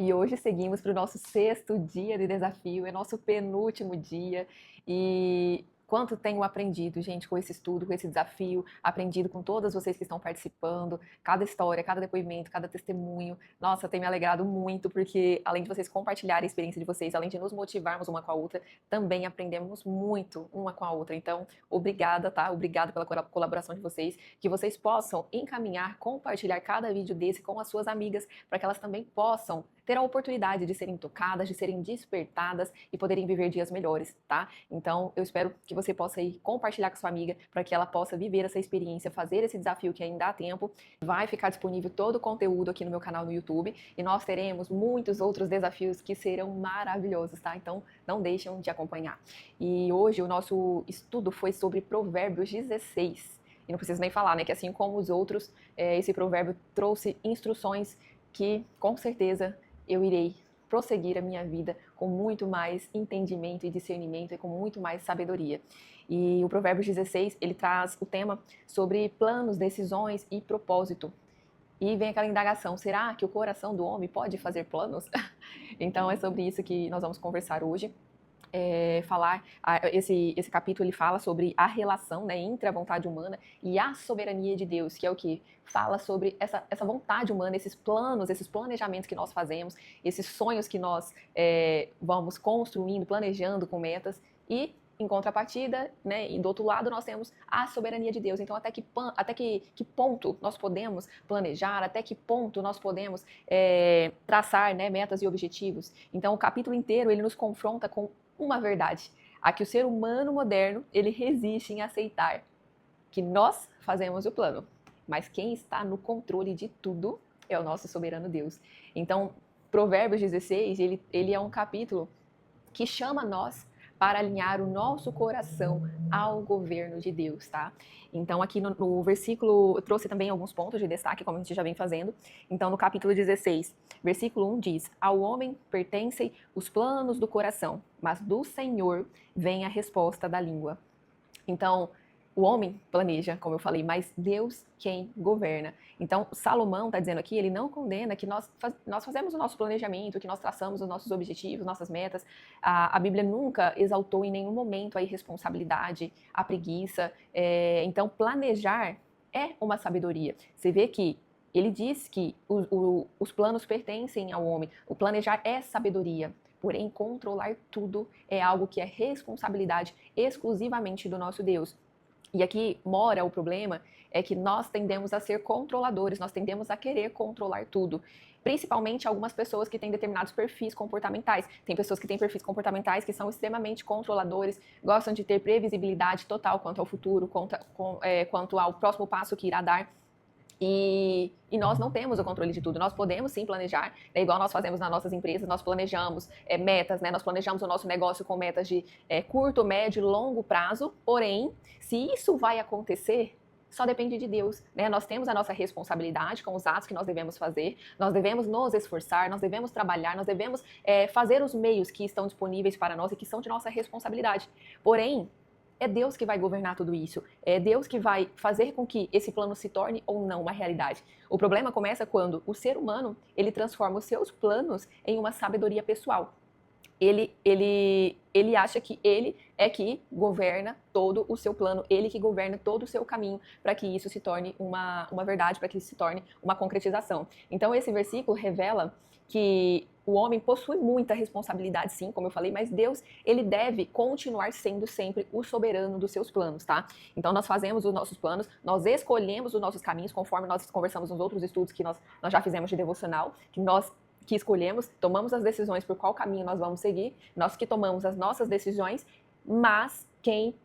E hoje seguimos para o nosso sexto dia de desafio, é nosso penúltimo dia. E quanto tenho aprendido, gente, com esse estudo, com esse desafio, aprendido com todas vocês que estão participando, cada história, cada depoimento, cada testemunho. Nossa, tem me alegrado muito, porque além de vocês compartilharem a experiência de vocês, além de nos motivarmos uma com a outra, também aprendemos muito uma com a outra. Então, obrigada, tá? Obrigada pela colaboração de vocês, que vocês possam encaminhar, compartilhar cada vídeo desse com as suas amigas, para que elas também possam ter a oportunidade de serem tocadas, de serem despertadas e poderem viver dias melhores, tá? Então, eu espero que você possa ir compartilhar com sua amiga para que ela possa viver essa experiência, fazer esse desafio que ainda há tempo. Vai ficar disponível todo o conteúdo aqui no meu canal no YouTube e nós teremos muitos outros desafios que serão maravilhosos, tá? Então, não deixem de acompanhar. E hoje o nosso estudo foi sobre Provérbios 16. E não preciso nem falar, né? Que assim como os outros, esse provérbio trouxe instruções que, com certeza, eu irei prosseguir a minha vida com muito mais entendimento e discernimento e com muito mais sabedoria. E o Provérbios 16, ele traz o tema sobre planos, decisões e propósito. E vem aquela indagação, será que o coração do homem pode fazer planos? Então é sobre isso que nós vamos conversar hoje. Esse capítulo ele fala sobre a relação, né, entre a vontade humana e a soberania de Deus, que é o que fala sobre essa vontade humana, esses planos, esses planejamentos que nós fazemos, esses sonhos que nós vamos construindo, planejando com metas e em contrapartida, né, e do outro lado nós temos a soberania de Deus. Então até que ponto nós podemos planejar, até que ponto nós podemos traçar, né, metas e objetivos. Então o capítulo inteiro ele nos confronta com uma verdade, a que o ser humano moderno ele resiste em aceitar que nós fazemos o plano, mas quem está no controle de tudo é o nosso soberano Deus. Então Provérbios 16 ele é um capítulo que chama nós para alinhar o nosso coração ao governo de Deus, tá? Então aqui no versículo, eu trouxe também alguns pontos de destaque, como a gente já vem fazendo. Então no capítulo 16, versículo 1 diz: ao homem pertencem os planos do coração, mas do Senhor vem a resposta da língua. Então, o homem planeja, como eu falei, mas Deus quem governa. Então, Salomão está dizendo aqui, ele não condena que nós fazemos o nosso planejamento, que nós traçamos os nossos objetivos, nossas metas. A Bíblia nunca exaltou em nenhum momento a irresponsabilidade, a preguiça. Então, planejar é uma sabedoria. Você vê que ele diz que os planos pertencem ao homem. O planejar é sabedoria. Porém, controlar tudo é algo que é responsabilidade exclusivamente do nosso Deus. E aqui mora o problema, é que nós tendemos a ser controladores, nós tendemos a querer controlar tudo. Principalmente algumas pessoas que têm determinados perfis comportamentais. Tem pessoas que têm perfis comportamentais que são extremamente controladores, gostam de ter previsibilidade total quanto ao futuro, quanto ao próximo passo que irá dar. E nós não temos o controle de tudo. Nós podemos sim planejar, né, igual nós fazemos nas nossas empresas, nós planejamos metas, né, nós planejamos o nosso negócio com metas de curto, médio e longo prazo, porém, se isso vai acontecer, só depende de Deus, né? Nós temos a nossa responsabilidade com os atos que nós devemos fazer, nós devemos nos esforçar, nós devemos trabalhar, nós devemos fazer os meios que estão disponíveis para nós e que são de nossa responsabilidade. Porém, é Deus que vai governar tudo isso. É Deus que vai fazer com que esse plano se torne ou não uma realidade. O problema começa quando o ser humano, ele transforma os seus planos em uma sabedoria pessoal. Ele acha que ele é que governa todo o seu plano, ele que governa todo o seu caminho para que isso se torne uma verdade, para que isso se torne uma concretização. Então esse versículo revela que o homem possui muita responsabilidade, sim, como eu falei, mas Deus, ele deve continuar sendo sempre o soberano dos seus planos, tá? Então nós fazemos os nossos planos, nós escolhemos os nossos caminhos, conforme nós conversamos nos outros estudos que nós já fizemos de devocional, que escolhemos, tomamos as decisões por qual caminho nós vamos seguir, nós que tomamos as nossas decisões, mas quem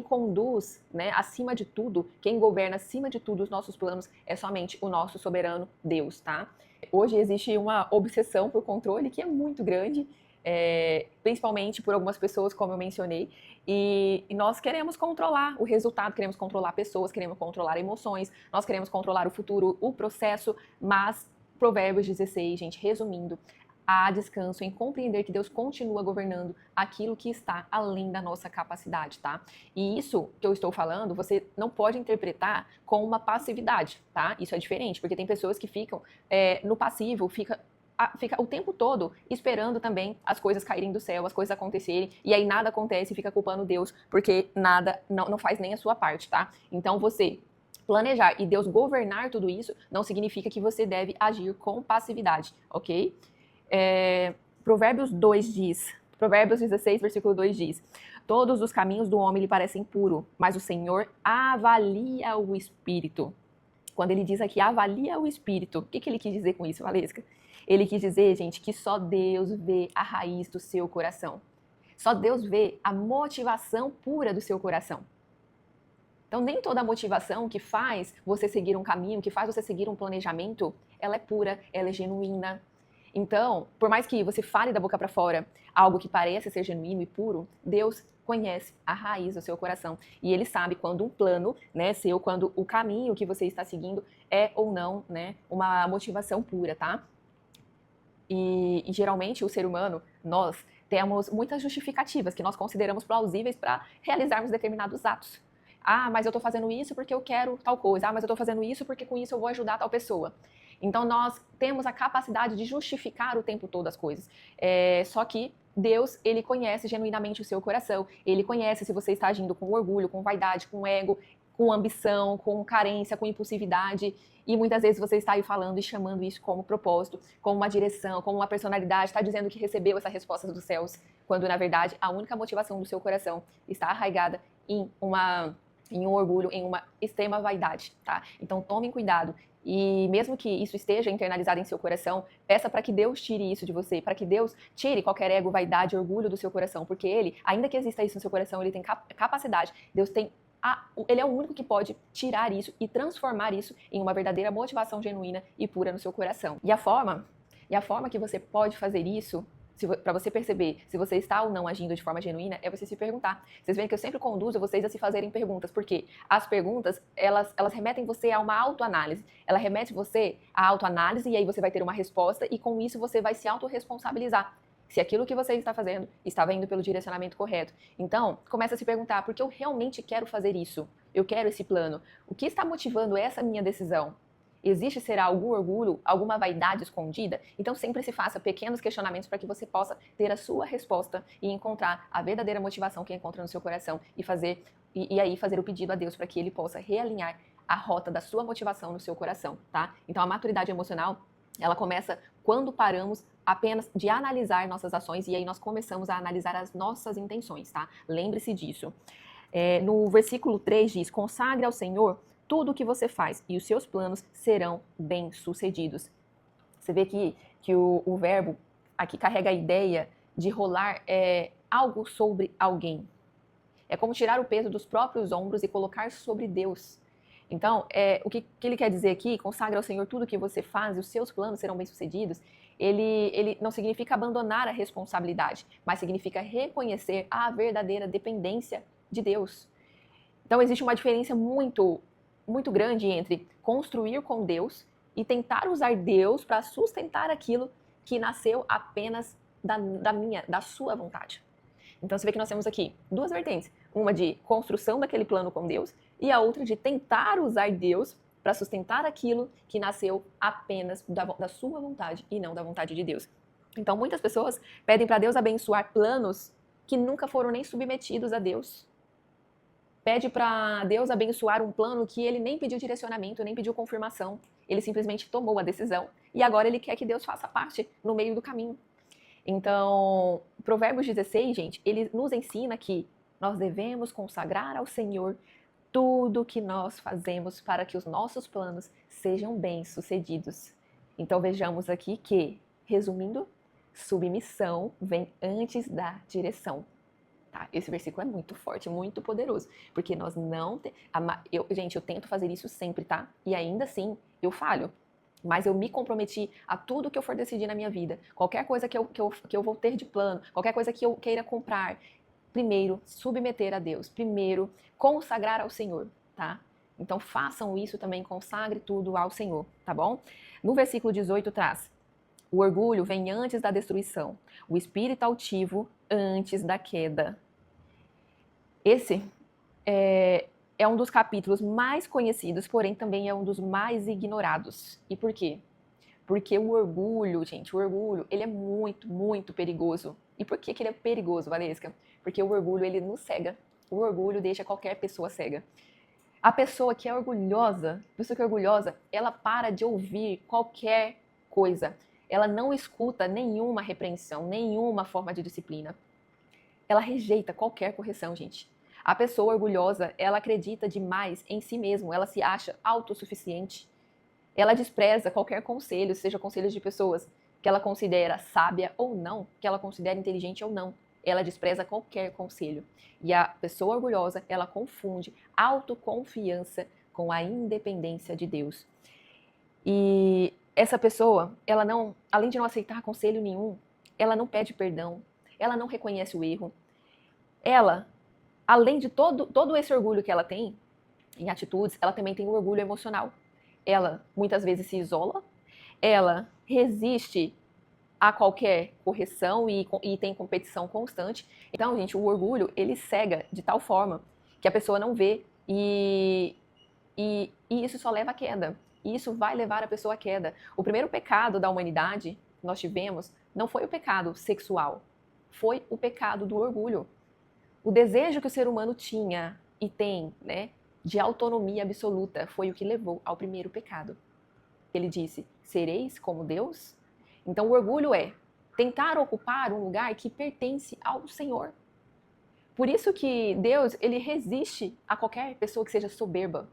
conduz, né, acima de tudo, quem governa acima de tudo os nossos planos é somente o nosso soberano Deus, tá? Hoje existe uma obsessão por controle que é muito grande, principalmente por algumas pessoas, como eu mencionei, e nós queremos controlar o resultado, queremos controlar pessoas, queremos controlar emoções, nós queremos controlar o futuro, o processo, mas Provérbios 16, gente, resumindo, há descanso em compreender que Deus continua governando aquilo que está além da nossa capacidade, tá? E isso que eu estou falando, você não pode interpretar com uma passividade, tá? Isso é diferente, porque tem pessoas que ficam no passivo, fica fica o tempo todo esperando também as coisas caírem do céu, as coisas acontecerem, e aí nada acontece e fica culpando Deus, porque nada, não faz nem a sua parte, tá? Então você planejar e Deus governar tudo isso não significa que você deve agir com passividade, ok? Provérbios 16, versículo 2 diz: todos os caminhos do homem lhe parecem puros, mas o Senhor avalia o espírito. Quando ele diz aqui, avalia o espírito, o que ele quis dizer com isso, Valesca? Ele quis dizer, gente, que só Deus vê a raiz do seu coração. Só Deus vê a motivação pura do seu coração. Então, nem toda motivação que faz você seguir um caminho, que faz você seguir um planejamento, ela é pura, ela é genuína. Então, por mais que você fale da boca para fora algo que parece ser genuíno e puro, Deus conhece a raiz do seu coração. E Ele sabe quando um plano, né, seu, quando o caminho que você está seguindo é ou não, né, uma motivação pura, tá? E geralmente o ser humano, nós temos muitas justificativas que nós consideramos plausíveis para realizarmos determinados atos. Ah, mas eu estou fazendo isso porque eu quero tal coisa. Ah, mas eu estou fazendo isso porque com isso eu vou ajudar tal pessoa. Então nós temos a capacidade de justificar o tempo todo as coisas. Só que Deus, Ele conhece genuinamente o seu coração. Ele conhece se você está agindo com orgulho, com vaidade, com ego, com ambição, com carência, com impulsividade. E muitas vezes você está aí falando e chamando isso como propósito, como uma direção, como uma personalidade, está dizendo que recebeu essa resposta dos céus, quando na verdade a única motivação do seu coração está arraigada em um orgulho, em uma extrema vaidade, tá? Então tomem cuidado. E mesmo que isso esteja internalizado em seu coração, peça para que Deus tire isso de você, para que Deus tire qualquer ego, vaidade, orgulho do seu coração, porque Ele, ainda que exista isso no seu coração, Ele tem capacidade, Deus tem Ele é o único que pode tirar isso e transformar isso em uma verdadeira motivação genuína e pura no seu coração. E a forma que você pode fazer isso, para você perceber se você está ou não agindo de forma genuína, é você se perguntar. Vocês veem que eu sempre conduzo vocês a se fazerem perguntas, porque as perguntas, elas remetem você a uma autoanálise. Ela remete você à autoanálise e aí você vai ter uma resposta e com isso você vai se autorresponsabilizar. Se aquilo que você está fazendo estava indo pelo direcionamento correto. Então, começa a se perguntar, porque eu realmente quero fazer isso? Eu quero esse plano. O que está motivando essa minha decisão? Existe, será, algum orgulho, alguma vaidade escondida? Então sempre se faça pequenos questionamentos para que você possa ter a sua resposta e encontrar a verdadeira motivação que encontra no seu coração e aí fazer o pedido a Deus para que Ele possa realinhar a rota da sua motivação no seu coração, tá? Então a maturidade emocional, ela começa quando paramos apenas de analisar nossas ações e aí nós começamos a analisar as nossas intenções, tá? Lembre-se disso. No versículo 3 diz, consagre ao Senhor tudo o que você faz e os seus planos serão bem-sucedidos. Você vê que o verbo aqui carrega a ideia de rolar algo sobre alguém. É como tirar o peso dos próprios ombros e colocar sobre Deus. Então, o que ele quer dizer aqui, consagra ao Senhor tudo o que você faz e os seus planos serão bem-sucedidos, ele não significa abandonar a responsabilidade, mas significa reconhecer a verdadeira dependência de Deus. Então, existe uma diferença muito grande entre construir com Deus e tentar usar Deus para sustentar aquilo que nasceu apenas da sua vontade. Então você vê que nós temos aqui duas vertentes, uma de construção daquele plano com Deus e a outra de tentar usar Deus para sustentar aquilo que nasceu apenas da sua vontade e não da vontade de Deus. Então muitas pessoas pedem para Deus abençoar planos que nunca foram nem submetidos a Deus. Pede para Deus abençoar um plano que ele nem pediu direcionamento, nem pediu confirmação. Ele simplesmente tomou a decisão e agora ele quer que Deus faça parte no meio do caminho. Então, Provérbios 16, gente, ele nos ensina que nós devemos consagrar ao Senhor tudo que nós fazemos para que os nossos planos sejam bem-sucedidos. Então, vejamos aqui que, resumindo, submissão vem antes da direção. Tá? Esse versículo é muito forte, muito poderoso, porque nós não... Gente, eu tento fazer isso sempre, tá? E ainda assim, eu falho. Mas eu me comprometi a tudo que eu for decidir na minha vida. Qualquer coisa que eu vou ter de plano, qualquer coisa que eu queira comprar, primeiro, submeter a Deus. Primeiro, consagrar ao Senhor, tá? Então, façam isso também, consagre tudo ao Senhor, tá bom? No versículo 18 traz: o orgulho vem antes da destruição, o espírito altivo antes da queda. Esse é um dos capítulos mais conhecidos, porém também é um dos mais ignorados. E por quê? Porque o orgulho, gente, o orgulho, ele é muito, muito perigoso. E por que ele é perigoso, Valesca? Porque o orgulho, ele nos cega. O orgulho deixa qualquer pessoa cega. A pessoa que é orgulhosa, ela para de ouvir qualquer coisa. Ela não escuta nenhuma repreensão, nenhuma forma de disciplina. Ela rejeita qualquer correção, gente. A pessoa orgulhosa, ela acredita demais em si mesma, ela se acha autossuficiente. Ela despreza qualquer conselho, seja conselhos de pessoas que ela considera sábia ou não, que ela considera inteligente ou não. Ela despreza qualquer conselho. E a pessoa orgulhosa, ela confunde autoconfiança com a independência de Deus. E essa pessoa, ela não, além de não aceitar conselho nenhum, ela não pede perdão, ela não reconhece o erro. Ela, além de todo esse orgulho que ela tem em atitudes, ela também tem um orgulho emocional. Ela muitas vezes se isola, ela resiste a qualquer correção e tem competição constante. Então, gente, o orgulho, ele cega de tal forma que a pessoa não vê e isso só leva à queda. E isso vai levar a pessoa à queda. O primeiro pecado da humanidade que nós tivemos não foi o pecado sexual, foi o pecado do orgulho. O desejo que o ser humano tinha e tem, né, de autonomia absoluta foi o que levou ao primeiro pecado. Ele disse, sereis como Deus? Então o orgulho é tentar ocupar um lugar que pertence ao Senhor. Por isso que Deus, ele resiste a qualquer pessoa que seja soberba.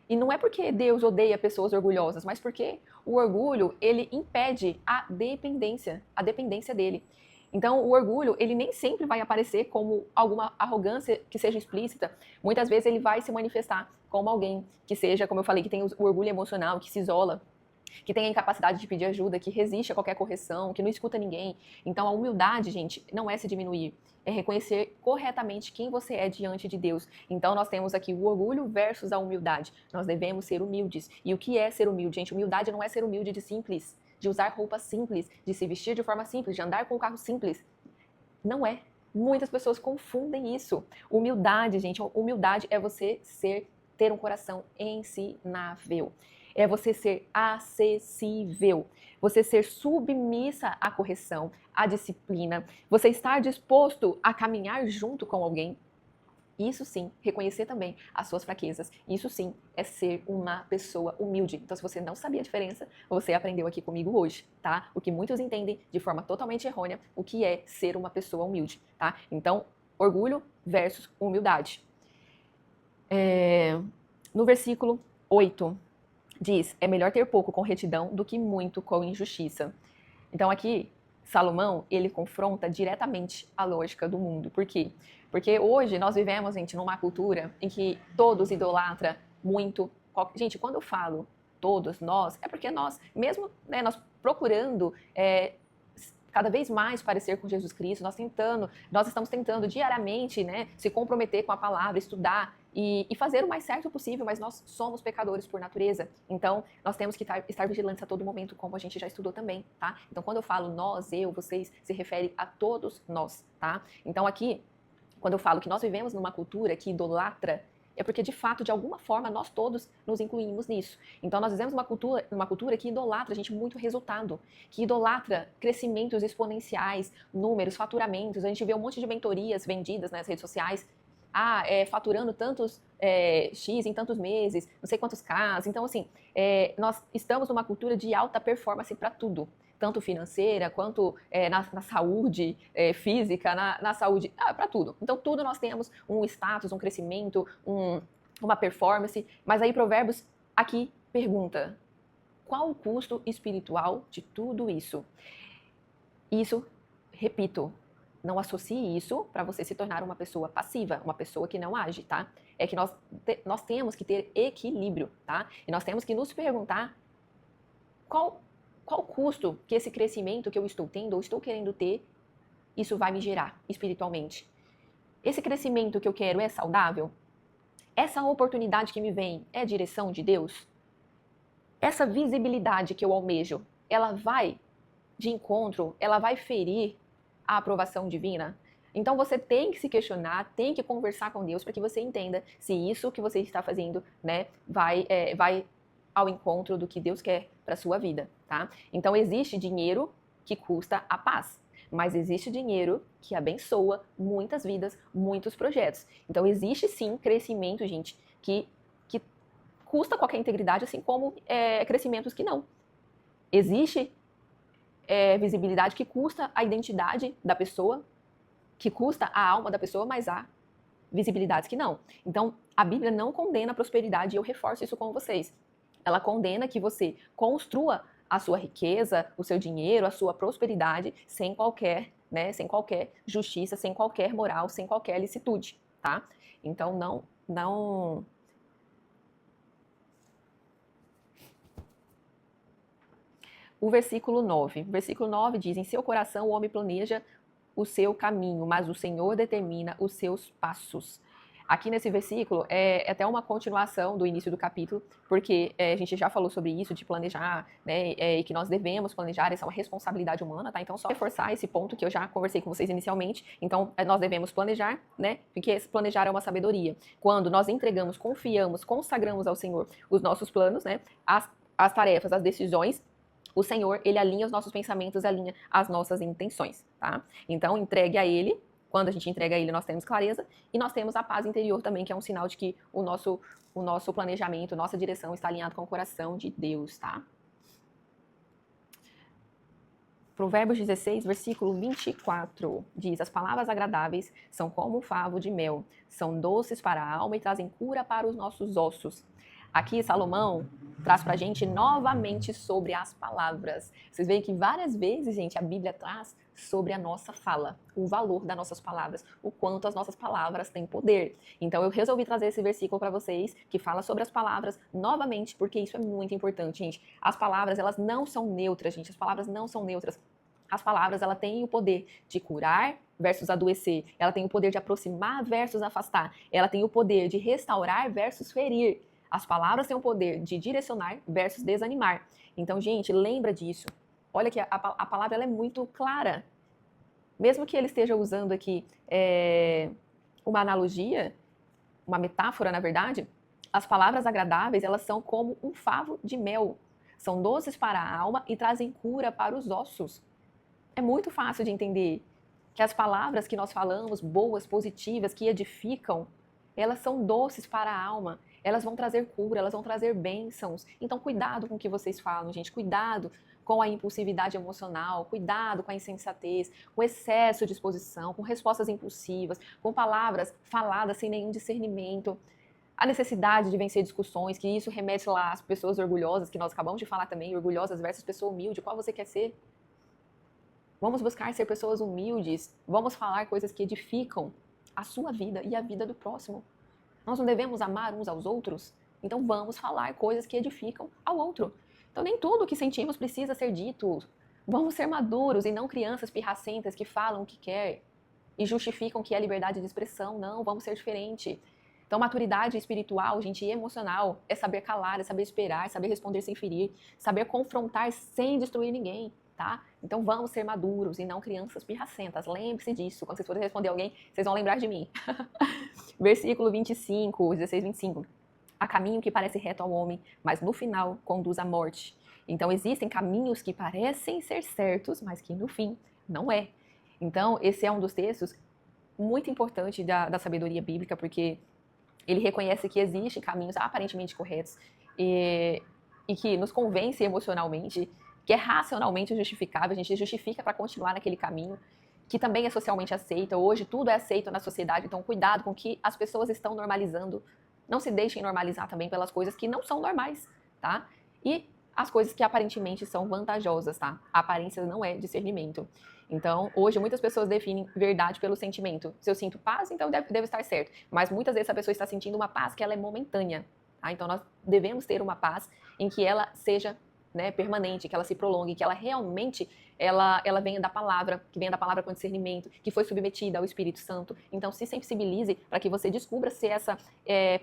E não é porque Deus odeia pessoas orgulhosas, mas porque o orgulho, ele impede a dependência dele. Então, o orgulho, ele nem sempre vai aparecer como alguma arrogância que seja explícita. Muitas vezes ele vai se manifestar como alguém que seja, como eu falei, que tem o orgulho emocional, que se isola, que tem a incapacidade de pedir ajuda, que resiste a qualquer correção, que não escuta ninguém. Então, a humildade, gente, não é se diminuir, é reconhecer corretamente quem você é diante de Deus. Então, nós temos aqui o orgulho versus a humildade. Nós devemos ser humildes. E o que é ser humilde, gente? Humildade não é ser humilde de simples, de usar roupas simples, de se vestir de forma simples, de andar com um carro simples. Não é. Muitas pessoas confundem isso. Humildade, gente, humildade é você ter um coração ensinável. É você ser acessível, você ser submissa à correção, à disciplina, você estar disposto a caminhar junto com alguém. Isso sim, reconhecer também as suas fraquezas. Isso sim é ser uma pessoa humilde. Então, se você não sabia a diferença, você aprendeu aqui comigo hoje, tá? O que muitos entendem de forma totalmente errônea, o que é ser uma pessoa humilde, tá? Então, orgulho versus humildade. No versículo 8, diz, é melhor ter pouco com retidão do que muito com injustiça. Então aqui, Salomão, ele confronta diretamente a lógica do mundo. Por quê? Porque hoje nós vivemos, gente, numa cultura em que todos idolatram muito. Gente, quando eu falo todos, nós, é porque nós, mesmo né, nós procurando cada vez mais parecer com Jesus Cristo, nós estamos tentando diariamente, né, se comprometer com a palavra, estudar e fazer o mais certo possível, mas nós somos pecadores por natureza. Então, nós temos que estar vigilantes a todo momento, como a gente já estudou também, tá? Então, quando eu falo nós, eu, vocês, se refere a todos nós, tá? Então, aqui, quando eu falo que nós vivemos numa cultura que idolatra, é porque, de fato, de alguma forma, nós todos nos incluímos nisso. Então, nós vivemos numa cultura que idolatra, gente, muito resultado, que idolatra crescimentos exponenciais, números, faturamentos. A gente vê um monte de mentorias vendidas nas redes sociais, faturando tantos X em tantos meses, não sei quantos Ks. Então, assim, nós estamos numa cultura de alta performance para tudo. Tanto financeira, quanto na saúde física, na saúde, para tudo. Então, tudo nós temos um status, um crescimento, uma performance. Mas aí, Provérbios aqui pergunta, qual o custo espiritual de tudo isso? Isso, repito, não associe isso para você se tornar uma pessoa passiva, uma pessoa que não age, tá? É que nós temos que ter equilíbrio, tá? E nós temos que nos perguntar qual custo que esse crescimento que eu estou tendo ou estou querendo ter, isso vai me gerar espiritualmente. Esse crescimento que eu quero é saudável? Essa oportunidade que me vem é direção de Deus? Essa visibilidade que eu almejo, ela vai de encontro, ela vai ferir a aprovação divina? Então você tem que se questionar, tem que conversar com Deus para que você entenda se isso que você está fazendo, né, vai ao encontro do que Deus quer para sua vida. tá? Então, existe dinheiro que custa a paz, mas existe dinheiro que abençoa muitas vidas, muitos projetos. Então, existe sim crescimento, gente, que custa qualquer integridade, assim como crescimentos que não. Existe visibilidade que custa a identidade da pessoa, que custa a alma da pessoa, mas há visibilidades que não. Então, a Bíblia não condena a prosperidade, e eu reforço isso com vocês. Ela condena que você construa a sua riqueza, o seu dinheiro, a sua prosperidade sem qualquer, sem qualquer justiça, sem qualquer moral, sem qualquer licitude, tá? Então, não. O versículo 9. O versículo 9 diz: em seu coração o homem planeja o seu caminho, mas o Senhor determina os seus passos. Aqui nesse versículo é até uma continuação do início do capítulo, porque a gente já falou sobre isso, de planejar, né, e que nós devemos planejar, essa é uma responsabilidade humana, tá? Então, só reforçar esse ponto que eu já conversei com vocês inicialmente. Então, nós devemos planejar, né, porque planejar é uma sabedoria. Quando nós entregamos, confiamos, consagramos ao Senhor os nossos planos, né, as tarefas, as decisões, o Senhor, Ele alinha os nossos pensamentos, alinha as nossas intenções, tá? Então, entregue a Ele. Quando a gente entrega a Ele, nós temos clareza e nós temos a paz interior também, que é um sinal de que o nosso planejamento, nossa direção está alinhado com o coração de Deus, tá? Provérbios 16, versículo 24, diz: as palavras agradáveis são como um favo de mel, são doces para a alma e trazem cura para os nossos ossos. Aqui, Salomão traz pra gente novamente sobre as palavras. Vocês veem que várias vezes, gente, a Bíblia traz sobre a nossa fala, o valor das nossas palavras, o quanto as nossas palavras têm poder. Então, eu resolvi trazer esse versículo para vocês, que fala sobre as palavras novamente, porque isso é muito importante, gente. As palavras, elas não são neutras, gente. As palavras não são neutras. As palavras, ela tem o poder de curar versus adoecer. Ela tem o poder de aproximar versus afastar. Ela tem o poder de restaurar versus ferir. As palavras têm o poder de direcionar versus desanimar. Então, gente, lembra disso. Olha que a palavra ela é muito clara. Mesmo que ele esteja usando aqui uma analogia, uma metáfora, na verdade, as palavras agradáveis, elas são como um favo de mel. São doces para a alma e trazem cura para os ossos. É muito fácil de entender que as palavras que nós falamos, boas, positivas, que edificam, elas são doces para a alma. Elas vão trazer cura, elas vão trazer bênçãos. Então, cuidado com o que vocês falam, gente. Cuidado com a impulsividade emocional, cuidado com a insensatez, com excesso de exposição, com respostas impulsivas, com palavras faladas sem nenhum discernimento. A necessidade de vencer discussões, que isso remete lá às pessoas orgulhosas, que nós acabamos de falar também, orgulhosas versus pessoa humilde. Qual você quer ser? Vamos buscar ser pessoas humildes. Vamos falar coisas que edificam a sua vida e a vida do próximo. Nós não devemos amar uns aos outros? Então vamos falar coisas que edificam ao outro. Então nem tudo o que sentimos precisa ser dito. Vamos ser maduros e não crianças pirracentas que falam o que quer e justificam que é liberdade de expressão. Não, vamos ser diferente. Então maturidade espiritual, gente, e emocional é saber calar, é saber esperar, é saber responder sem ferir, saber confrontar sem destruir ninguém, tá? Então vamos ser maduros e não crianças pirracentas. Lembre-se disso. Quando vocês forem responder alguém, vocês vão lembrar de mim. Versículo 25, 16, 25. Há caminho que parece reto ao homem, mas no final conduz à morte. Então existem caminhos que parecem ser certos, mas que no fim não é. Então esse é um dos textos muito importantes da sabedoria bíblica, porque ele reconhece que existem caminhos aparentemente corretos e que nos convence emocionalmente, que é racionalmente justificável, a gente justifica para continuar naquele caminho, que também é socialmente aceita. Hoje tudo é aceito na sociedade, então cuidado com o que as pessoas estão normalizando. Não se deixem normalizar também pelas coisas que não são normais, tá? E as coisas que aparentemente são vantajosas, tá? A aparência não é discernimento. Então, hoje muitas pessoas definem verdade pelo sentimento. Se eu sinto paz, então deve estar certo. Mas muitas vezes a pessoa está sentindo uma paz que ela é momentânea, tá? Então nós devemos ter uma paz em que ela seja, né, permanente, que ela se prolongue, que ela realmente ela venha da palavra, que venha da palavra com discernimento, que foi submetida ao Espírito Santo. Então se sensibilize para que você descubra se essa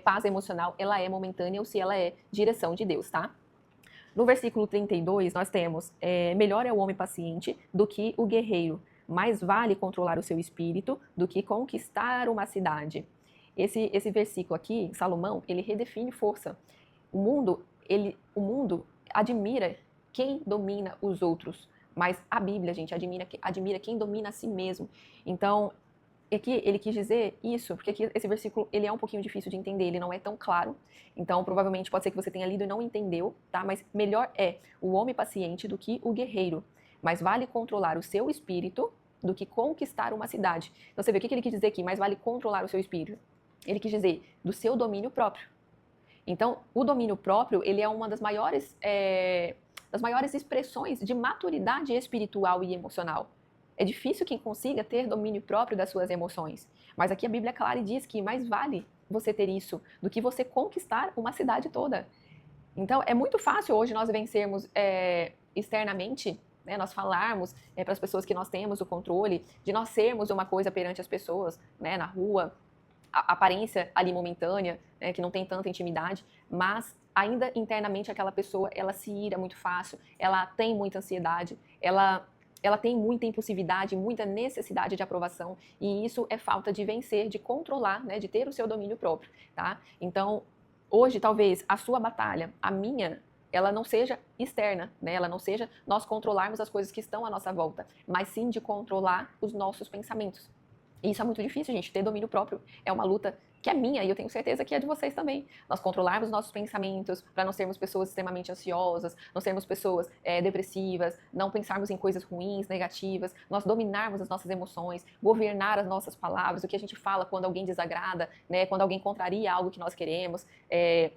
paz emocional ela é momentânea ou se ela é direção de Deus, tá? No versículo 32 nós temos, melhor é o homem paciente do que o guerreiro, mais vale controlar o seu espírito do que conquistar uma cidade. Esse versículo aqui, Salomão, ele redefine força. O mundo admira quem domina os outros, mas a Bíblia, gente, admira quem domina a si mesmo. Então, aqui ele quis dizer isso, porque aqui esse versículo ele é um pouquinho difícil de entender, ele não é tão claro. Então, provavelmente pode ser que você tenha lido e não entendeu, tá? Mas melhor é o homem paciente do que o guerreiro. Mas vale controlar o seu espírito do que conquistar uma cidade. Então, você vê o que ele quis dizer aqui? Mais vale controlar o seu espírito. Ele quis dizer do seu domínio próprio. Então, o domínio próprio, ele é uma das maiores expressões de maturidade espiritual e emocional. É difícil quem consiga ter domínio próprio das suas emoções. Mas aqui a Bíblia é clara e diz que mais vale você ter isso do que você conquistar uma cidade toda. Então, é muito fácil hoje nós vencermos externamente, né, nós falarmos para as pessoas que nós temos o controle, de nós sermos uma coisa perante as pessoas, né, na rua, a aparência ali momentânea, né, que não tem tanta intimidade, mas ainda internamente aquela pessoa, ela se ira muito fácil, ela tem muita ansiedade, ela tem muita impulsividade, muita necessidade de aprovação, e isso é falta de vencer, de controlar, né, de ter o seu domínio próprio, tá? Então, hoje, talvez, a sua batalha, a minha, ela não seja externa, né? Ela não seja nós controlarmos as coisas que estão à nossa volta, mas sim de controlar os nossos pensamentos. E isso é muito difícil, gente. Ter domínio próprio é uma luta que é minha e eu tenho certeza que é de vocês também. Nós controlarmos nossos pensamentos para não sermos pessoas extremamente ansiosas, não sermos pessoas depressivas, não pensarmos em coisas ruins, negativas, nós dominarmos as nossas emoções, governar as nossas palavras, o que a gente fala quando alguém desagrada, né, quando alguém contraria algo que nós queremos,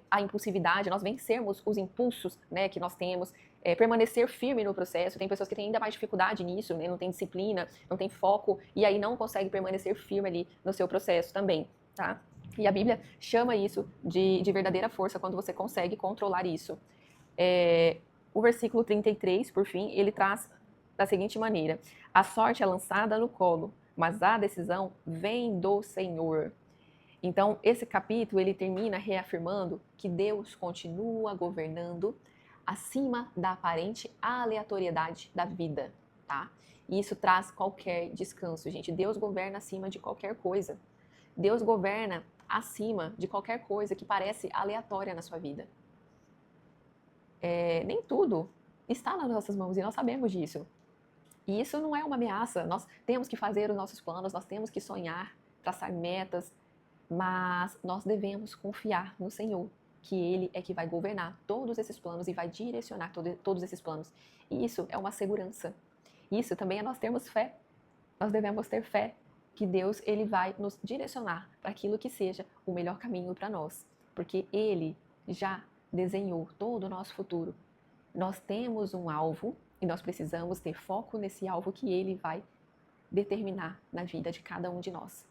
a impulsividade, nós vencermos os impulsos, né, que nós temos, permanecer firme no processo. Tem pessoas que têm ainda mais dificuldade nisso, né, não tem disciplina, não tem foco e aí não consegue permanecer firme ali no seu processo também, tá? E a Bíblia chama isso de verdadeira força quando você consegue controlar isso. O versículo 33, por fim, ele traz da seguinte maneira: a sorte é lançada no colo, mas a decisão vem do Senhor. Então, esse capítulo, ele termina reafirmando que Deus continua governando acima da aparente aleatoriedade da vida, tá? E isso traz qualquer descanso, gente. Deus governa acima de qualquer coisa. Deus governa acima de qualquer coisa que parece aleatória na sua vida. Nem tudo está nas nossas mãos e nós sabemos disso. E isso não é uma ameaça. Nós temos que fazer os nossos planos, nós temos que sonhar, traçar metas, mas nós devemos confiar no Senhor, que Ele é que vai governar todos esses planos e vai direcionar todos esses planos. E isso é uma segurança. Isso também é nós termos fé. Nós devemos ter fé que Deus ele vai nos direcionar para aquilo que seja o melhor caminho para nós, porque Ele já desenhou todo o nosso futuro. Nós temos um alvo e nós precisamos ter foco nesse alvo que Ele vai determinar na vida de cada um de nós.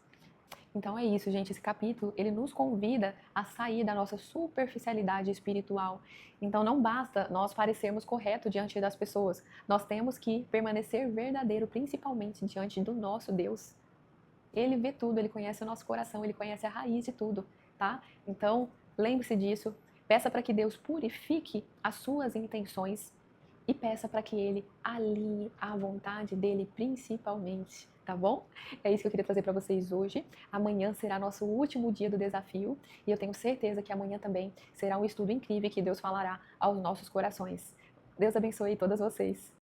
Então é isso, gente. Esse capítulo, ele nos convida a sair da nossa superficialidade espiritual. Então não basta nós parecermos corretos diante das pessoas. Nós temos que permanecer verdadeiro, principalmente diante do nosso Deus. Ele vê tudo, ele conhece o nosso coração, ele conhece a raiz de tudo, tá? Então, lembre-se disso. Peça para que Deus purifique as suas intenções e peça para que Ele alinhe a vontade dEle principalmente, tá bom? É isso que eu queria trazer para vocês hoje. Amanhã será nosso último dia do desafio e eu tenho certeza que amanhã também será um estudo incrível que Deus falará aos nossos corações. Deus abençoe todas vocês.